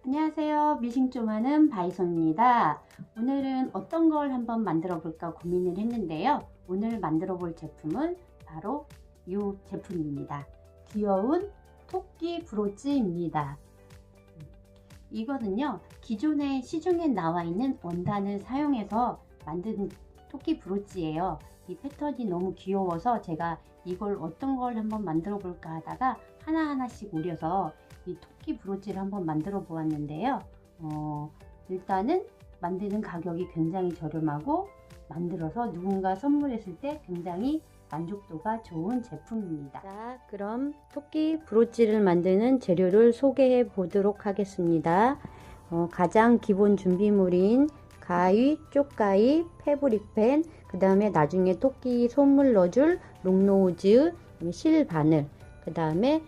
안녕하세요. 미싱 좀 하는 바이손입니다. 오늘은 어떤 걸 한번 만들어 볼까 고민을 했는데요. 오늘 만들어 볼 제품은 바로 이 제품입니다. 귀여운 토끼 브로치입니다. 이거는요, 기존에 시중에 나와 있는 원단을 사용해서 만든 토끼 브로치예요. 이 패턴이 너무 귀여워서 제가 이걸 어떤 걸 한번 만들어 볼까 하다가 하나하나씩 오려서 이 토끼 브로치를 한번 만들어 보았는데요. 일단은 만드는 가격이 굉장히 저렴하고 만들어서 누군가 선물했을 때 굉장히 만족도가 좋은 제품입니다. 자, 그럼 토끼 브로치를 만드는 재료를 소개해 보도록 하겠습니다. 가장 기본 준비물인 가위, 쪽가위, 패브릭펜, 그 다음에 나중에 토끼 솜을 넣어줄 롱노즈, 실 바늘, 그 다음에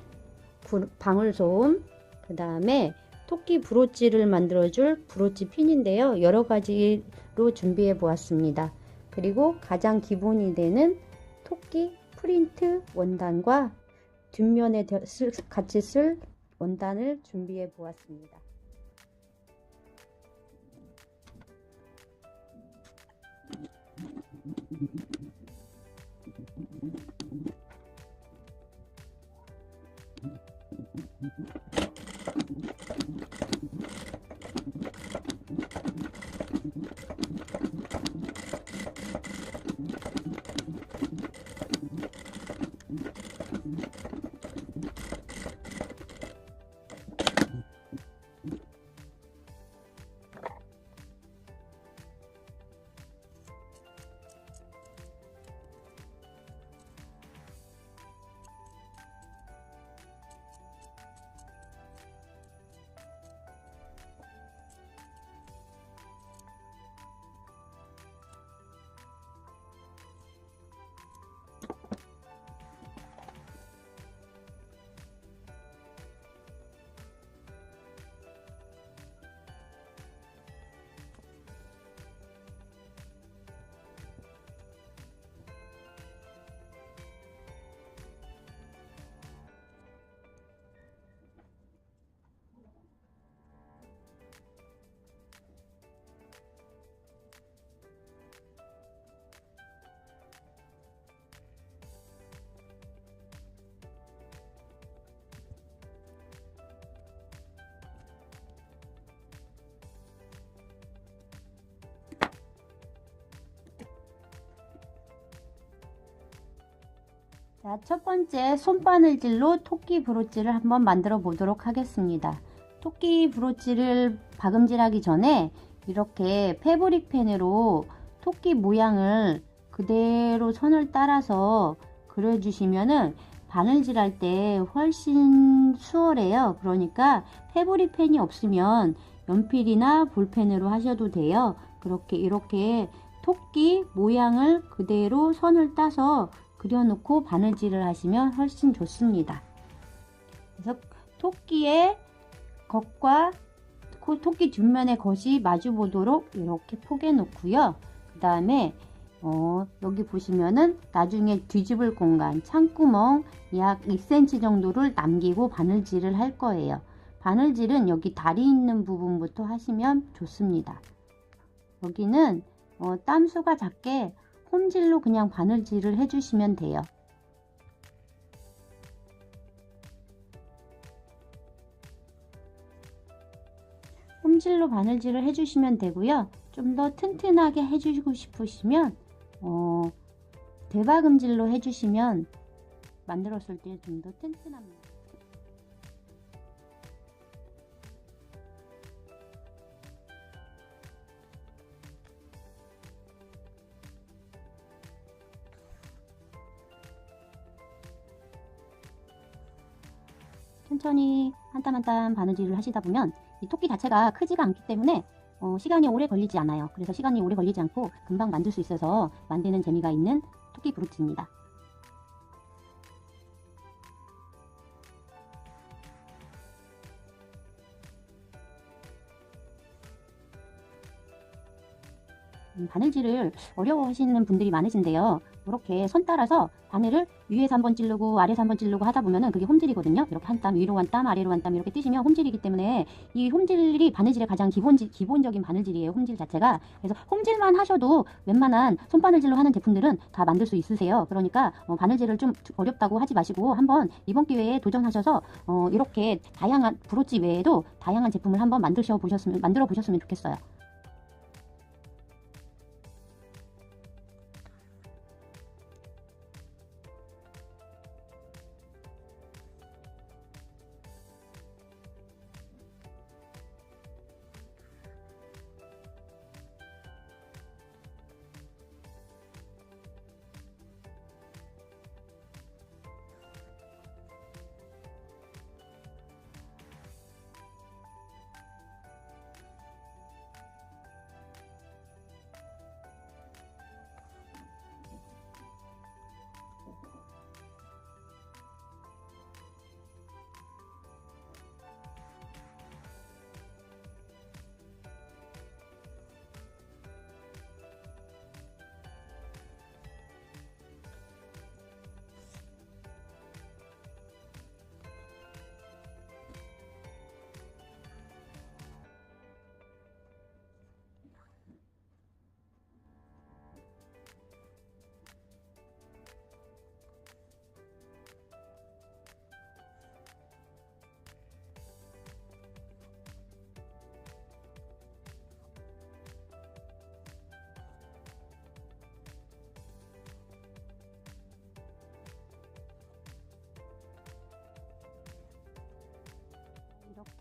방울솜, 그 다음에 토끼 브로치를 만들어줄 브로치 핀인데요. 여러 가지로 준비해 보았습니다. 그리고 가장 기본이 되는 토끼 프린트 원단과 뒷면에 같이 쓸 원단을 준비해 보았습니다. 자, 첫 번째 손바늘질로 토끼 브로치를 한번 만들어 보도록 하겠습니다. 토끼 브로치를 박음질하기 전에 이렇게 패브릭 펜으로 토끼 모양을 그대로 선을 따라서 그려주시면은 바늘질 할 때 훨씬 수월해요. 그러니까 패브릭 펜이 없으면 연필이나 볼펜으로 하셔도 돼요. 이렇게 토끼 모양을 그대로 선을 따서 그려놓고 바늘질을 하시면 훨씬 좋습니다. 그래서 토끼의 겉과 토끼 뒷면의 겉이 마주 보도록 이렇게 포개 놓고요. 그 다음에 여기 보시면은 나중에 뒤집을 공간, 창구멍 약 2cm 정도를 남기고 바늘질을 할 거예요. 바늘질은 여기 다리 있는 부분부터 하시면 좋습니다. 여기는 땀수가 작게 홈질로 그냥 바늘질을 해주시면 돼요. 홈질로 바늘질을 해주시면 되고요. 좀 더 튼튼하게 해주고 싶으시면 대박음질로 해주시면 만들었을 때 좀 더 튼튼합니다. 천천히 한 땀 한 땀 바느질을 하시다 보면 이 토끼 자체가 크지가 않기 때문에 시간이 오래 걸리지 않아요. 그래서 시간이 오래 걸리지 않고 금방 만들 수 있어서 만드는 재미가 있는 토끼 브로치입니다. 바느질을 어려워하시는 분들이 많으신데요. 이렇게 선 따라서 바늘을 위에서 한번 찌르고 아래에서 한번 찌르고 하다 보면은 그게 홈질이거든요. 이렇게 한 땀, 위로 한 땀, 아래로 한 땀 이렇게 뜨시면 홈질이기 때문에 이 홈질이 바느질의 가장 기본적인 바느질이에요. 홈질 자체가. 그래서 홈질만 하셔도 웬만한 손바느질로 하는 제품들은 다 만들 수 있으세요. 그러니까 바느질을 좀 어렵다고 하지 마시고 한번 이번 기회에 도전하셔서 이렇게 다양한 브로치 외에도 다양한 제품을 한번 만들어 보셨으면 좋겠어요.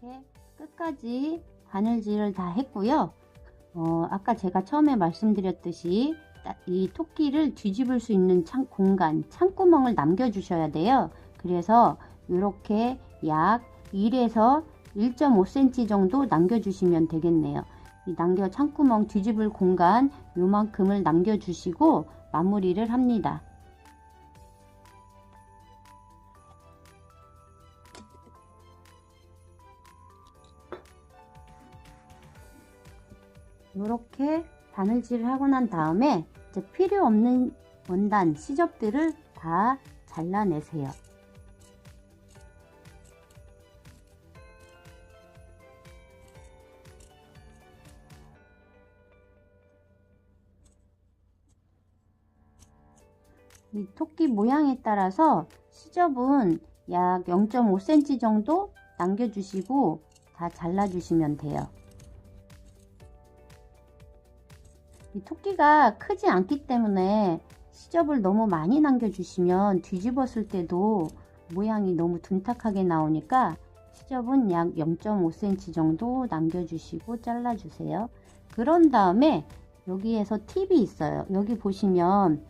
이렇게 끝까지 바느질을 다 했고요. 아까 제가 처음에 말씀드렸듯이 이 토끼를 뒤집을 수 있는 창구멍을 남겨주셔야 돼요. 그래서 이렇게 약 1에서 1.5cm 정도 남겨주시면 되겠네요. 이 창구멍 뒤집을 공간 요만큼을 남겨주시고 마무리를 합니다. 이렇게 바느질을 하고 난 다음에 이제 필요 없는 원단 시접들을 다 잘라내세요. 이 토끼 모양에 따라서 시접은 약 0.5cm 정도 남겨주시고 다 잘라주시면 돼요. 이 토끼가 크지 않기 때문에 시접을 너무 많이 남겨주시면 뒤집었을 때도 모양이 너무 둔탁하게 나오니까 시접은 약 0.5cm 정도 남겨주시고 잘라주세요. 그런 다음에 여기에서 팁이 있어요. 여기 보시면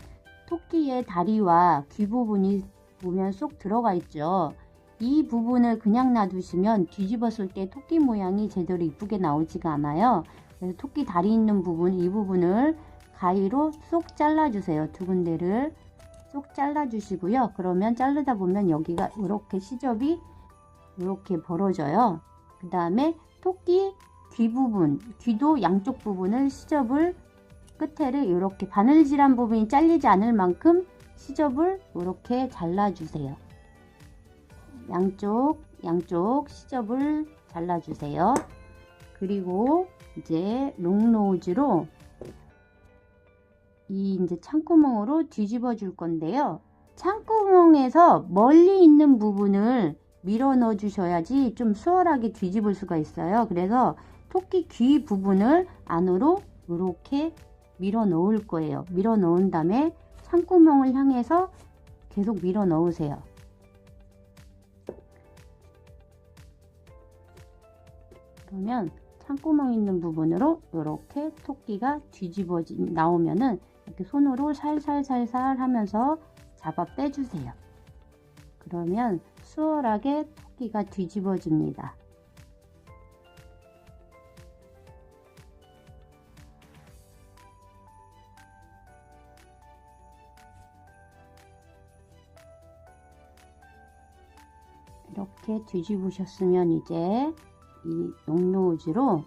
토끼의 다리와 귀 부분이 보면 쏙 들어가 있죠. 이 부분을 그냥 놔두시면 뒤집었을 때 토끼 모양이 제대로 이쁘게 나오지가 않아요. 그래서 토끼 다리 있는 부분, 이 부분을 가위로 쏙 잘라주세요. 두 군데를 쏙 잘라주시고요. 그러면 자르다 보면 여기가 이렇게 시접이 이렇게 벌어져요. 그 다음에 토끼 귀 부분, 귀도 양쪽 부분을 시접을 끝에를 이렇게 바느질한 부분이 잘리지 않을 만큼 시접을 이렇게 잘라주세요. 양쪽 시접을 잘라주세요. 그리고 이제 롱노즈로 이제 창구멍으로 뒤집어 줄 건데요. 창구멍에서 멀리 있는 부분을 밀어 넣어 주셔야지 좀 수월하게 뒤집을 수가 있어요. 그래서 토끼 귀 부분을 안으로 이렇게 밀어 넣을 거예요. 밀어 넣은 다음에 창구멍을 향해서 계속 밀어 넣으세요. 그러면 창구멍 있는 부분으로 이렇게 토끼가 나오면은 이렇게 손으로 살살살살 하면서 잡아 빼주세요. 그러면 수월하게 토끼가 뒤집어집니다. 이렇게 뒤집으셨으면 이제 이 롱노즈로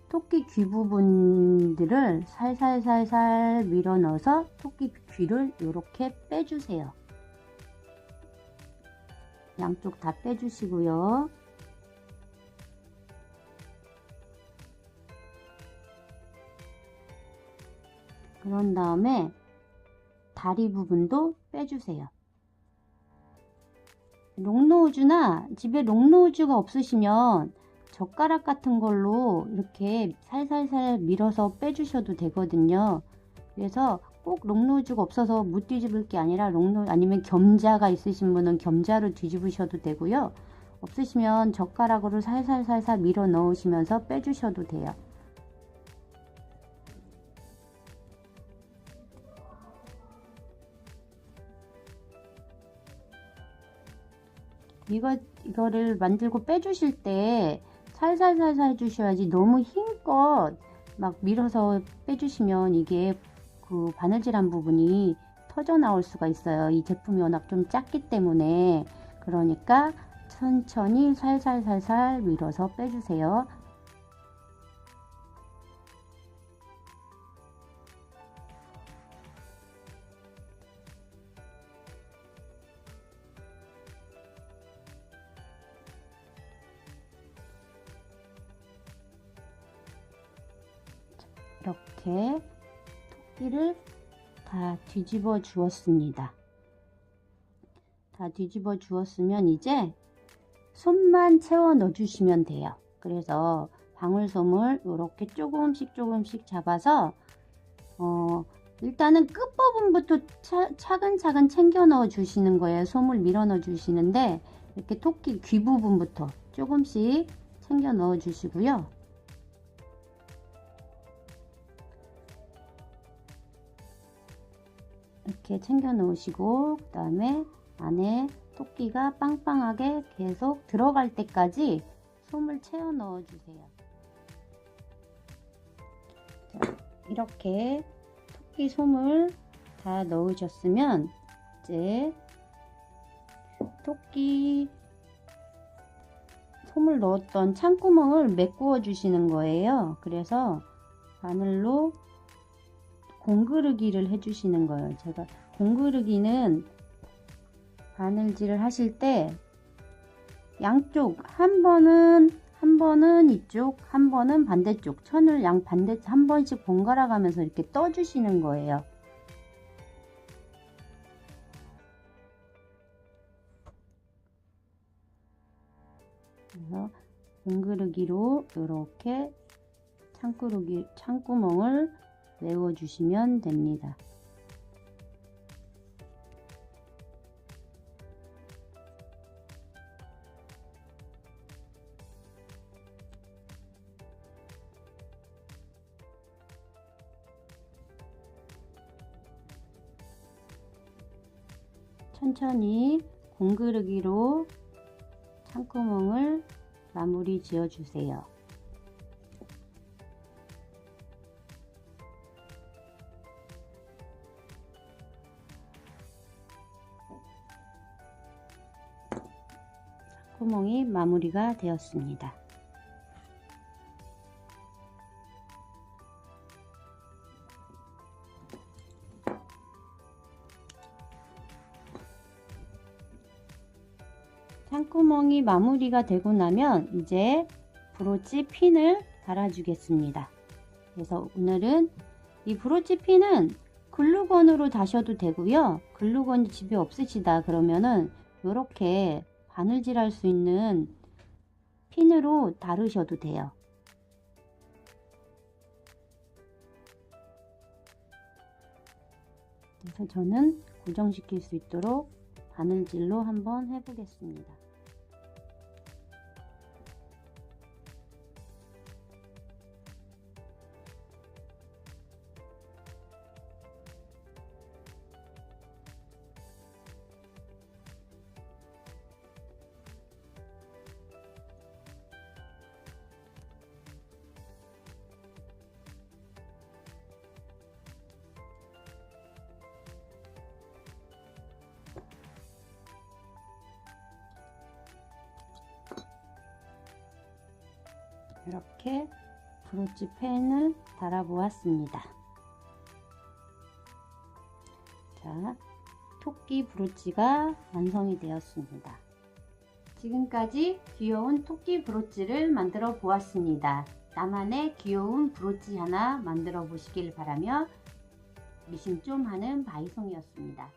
토끼 귀 부분들을 살살살살 밀어 넣어서 토끼 귀를 이렇게 빼주세요. 양쪽 다 빼주시고요. 그런 다음에 다리 부분도 빼주세요. 롱노우즈나 집에 롱노우즈가 없으시면 젓가락 같은 걸로 이렇게 살살살 밀어서 빼주셔도 되거든요. 그래서 꼭 롱노우즈가 없어서 못 뒤집을 게 아니라 아니면 겸자가 있으신 분은 겸자로 뒤집으셔도 되고요. 없으시면 젓가락으로 살살살살 밀어 넣으시면서 빼주셔도 돼요. 이거를 만들고 빼주실 때 살살살살 해주셔야지, 너무 힘껏 막 밀어서 빼주시면 이게 그 바느질한 부분이 터져 나올 수가 있어요. 이 제품이 워낙 좀 작기 때문에. 그러니까 천천히 살살살살 밀어서 빼주세요. 이렇게 토끼를 다 뒤집어 주었습니다. 다 뒤집어 주었으면 이제 솜만 채워 넣어 주시면 돼요. 그래서 방울솜을 이렇게 조금씩 잡아서 일단은 끝부분부터 차근차근 챙겨 넣어 주시는 거예요. 솜을 밀어 넣어 주시는데 이렇게 토끼 귀 부분부터 조금씩 챙겨 넣어 주시고요. 이렇게 챙겨 놓으시고, 그 다음에 안에 토끼가 빵빵하게 계속 들어갈 때까지 솜을 채워 넣어 주세요. 자, 이렇게 토끼 솜을 다 넣으셨으면 이제 토끼 솜을 넣었던 창구멍을 메꾸어 주시는 거예요. 그래서 바늘로 공그르기를 해주시는 거예요. 제가 공그르기는 바늘질을 하실 때 양쪽 한 번은 이쪽, 한 번은 반대쪽, 천을 반대 한 번씩 번갈아 가면서 이렇게 떠주시는 거예요. 그래서 공그르기로 이렇게 창구멍을 메워 주시면 됩니다. 천천히 공그르기로 창구멍을 마무리 지어 주세요. 구멍이 마무리가 되었습니다. 창구멍이 마무리가 되고 나면 이제 브로치 핀을 달아 주겠습니다. 그래서 오늘은 이 브로치 핀은 글루건으로 다셔도 되고요. 글루건이 집에 없으시다 그러면은 이렇게 바느질 할 수 있는 핀으로 다루셔도 돼요. 그래서 저는 고정시킬 수 있도록 바느질로 한번 해보겠습니다. 이렇게 브로치 펜을 달아 보았습니다. 자, 토끼 브로치가 완성이 되었습니다. 지금까지 귀여운 토끼 브로치를 만들어 보았습니다. 나만의 귀여운 브로치 하나 만들어 보시길 바라며 미심 좀 하는 바이송이었습니다.